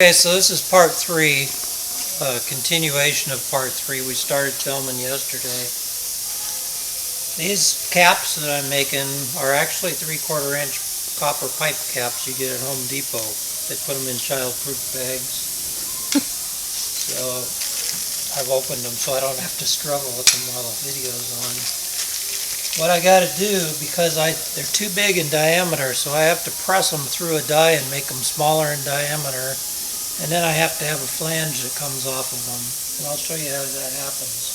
Okay, so this is part 3, continuation of part 3. We started filming yesterday. These caps that I'm making are actually 3/4 inch copper pipe caps you get at Home Depot. They put them in child-proof bags. So I've opened them so I don't have to struggle with them while the video's on. What I got to do, because they're too big in diameter, so I have to press them through a die and make them smaller in diameter. And then I have to have a flange that comes off of them. And I'll show you how that happens.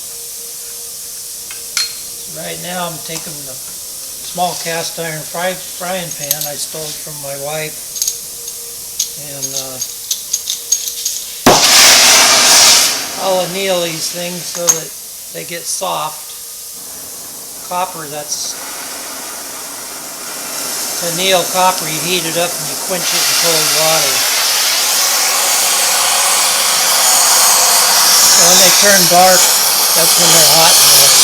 So right now I'm taking the small cast iron frying pan I stole from my wife. And I'll anneal these things so that they get soft. Copper, that's anneal copper, you heat it up and you quench it in cold water. So when they turn dark, that's when they're hot enough.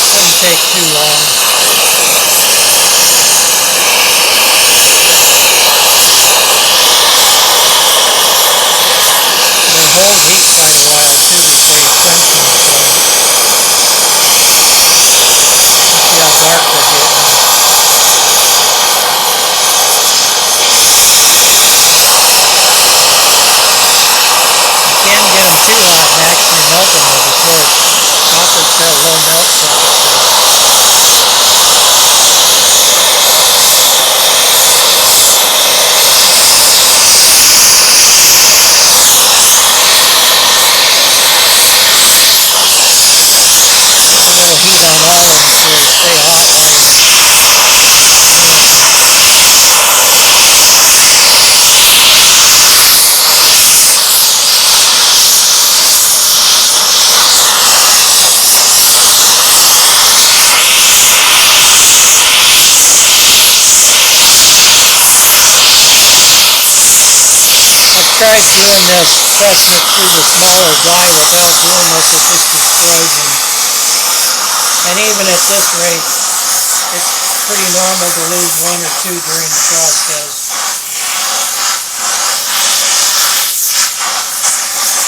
Shouldn't take too long. They hold heat quite a while too before you quench them. See how dark they're getting. You can't get them too hot and actually melt them before copper's got low melt factor. Heat on all of them so they stay hot while you're doing it. I've tried doing this, pressing it through the smaller die without doing this, it just destroys them. And even at this rate, it's pretty normal to lose 1 or 2 during the process.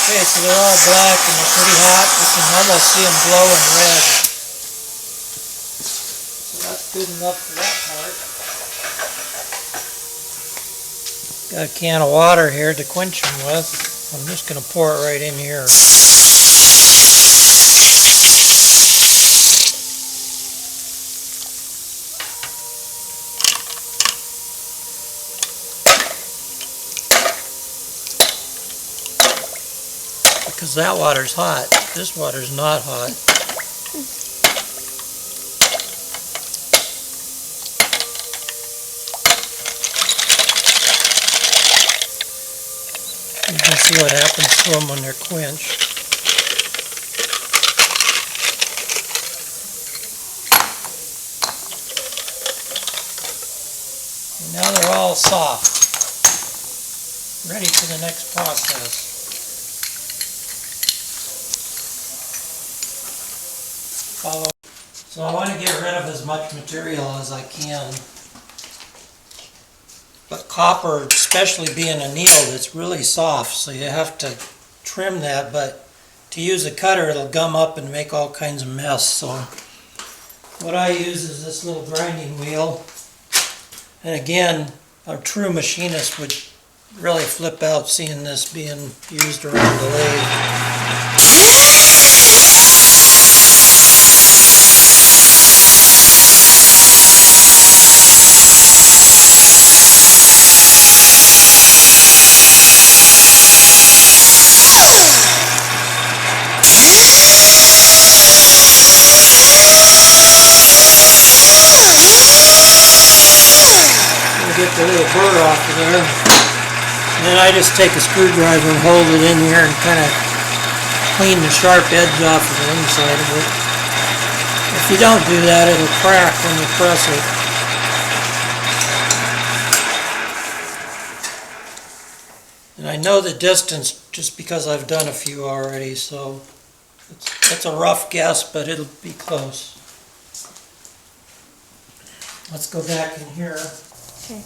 Okay, so they're all black and they're pretty hot. You can almost see them glowing red. So that's good enough for that part. Got a can of water here to quench them with. I'm just going to pour it right in here. Because that water's hot. This water's not hot. You can see what happens to them when they're quenched. And now they're all soft. Ready for the next process. So I want to get rid of as much material as I can. But copper, especially being annealed, it's really soft, so you have to trim that, but to use a cutter it'll gum up and make all kinds of mess. So what I use is this little grinding wheel. And again, a true machinist would really flip out seeing this being used around the lathe. Get the little burr off of there. And then I just take a screwdriver and hold it in here and kind of clean the sharp edge off of the inside of it. If you don't do that, it'll crack when you press it. And I know the distance just because I've done a few already, so it's a rough guess, but it'll be close. let's go back in here. Okay.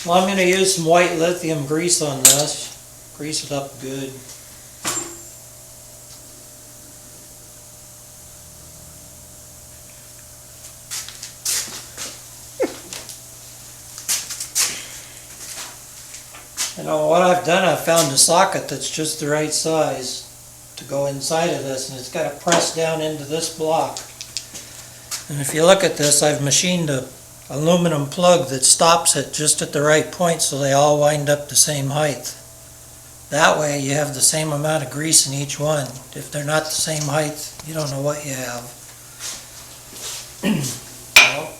Well, I'm going to use some white lithium grease on this. Grease it up good. You know, what I've done, I've found a socket that's just the right size to go inside of this, and it's got to press down into this block. And if you look at this, I've machined a aluminum plug that stops it just at the right point so they all wind up the same height. That way you have the same amount of grease in each one. If they're not the same height, you don't know what you have. Well,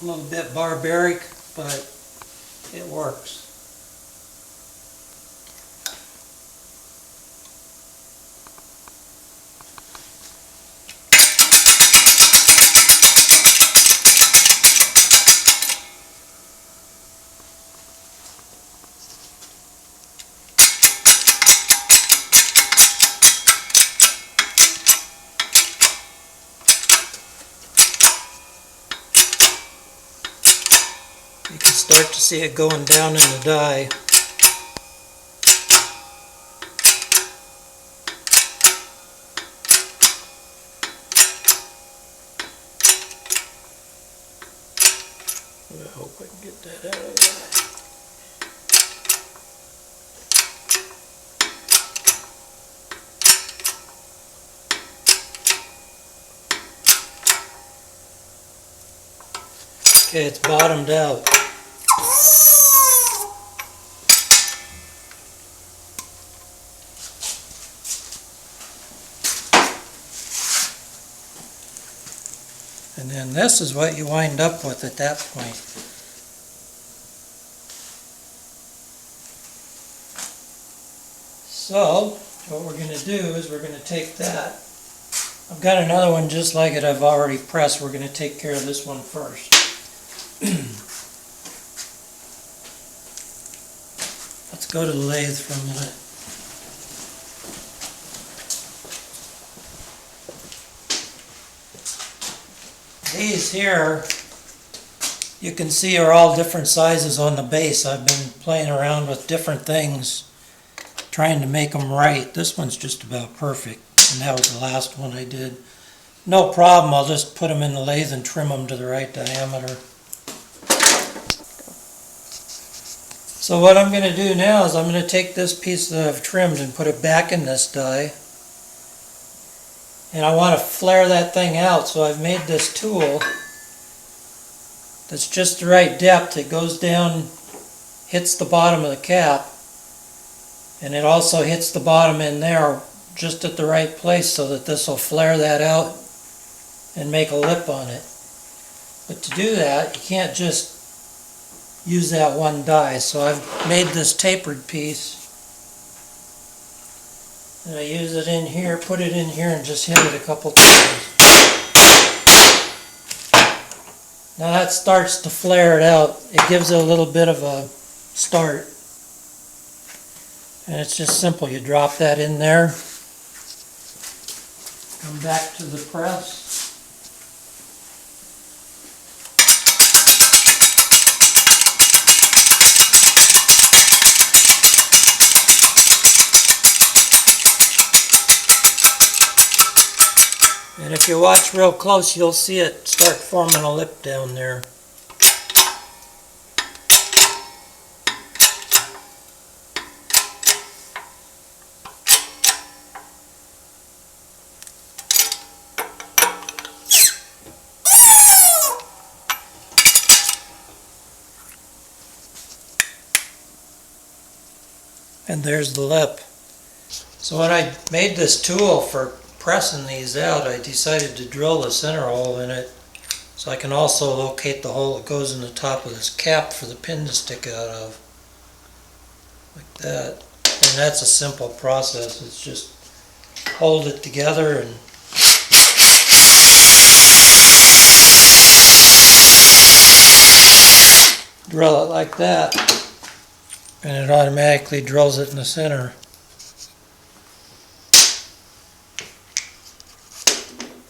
a little bit barbaric, but it works. You can start to see it going down in the die. I hope I can get that out of there. Okay, it's bottomed out. And then this is what you wind up with at that point. So, what we're going to do is we're going to take that. I've got another one just like it I've already pressed. We're going to take care of this one first. Let's go to the lathe for a minute. These here, you can see, are all different sizes on the base. I've been playing around with different things, trying to make them right. This one's just about perfect, and that was the last one I did. No problem, I'll just put them in the lathe and trim them to the right diameter. So what I'm going to do now is I'm going to take this piece that I've trimmed and put it back in this die. And I want to flare that thing out, so I've made this tool that's just the right depth. It goes down, hits the bottom of the cap, and it also hits the bottom in there just at the right place so that this will flare that out and make a lip on it. But to do that, you can't just use that one die. So I've made this tapered piece, and I use it in here, put it in here, and just hit it a couple times. Now that starts to flare it out. It gives it a little bit of a start. And it's just simple. You drop that in there, come back to the press. And if you watch real close, you'll see it start forming a lip down there. And there's the lip. So when I made this tool for pressing these out, I decided to drill the center hole in it so I can also locate the hole that goes in the top of this cap for the pin to stick out of. Like that. And that's a simple process. It's just hold it together and drill it like that, and it automatically drills it in the center.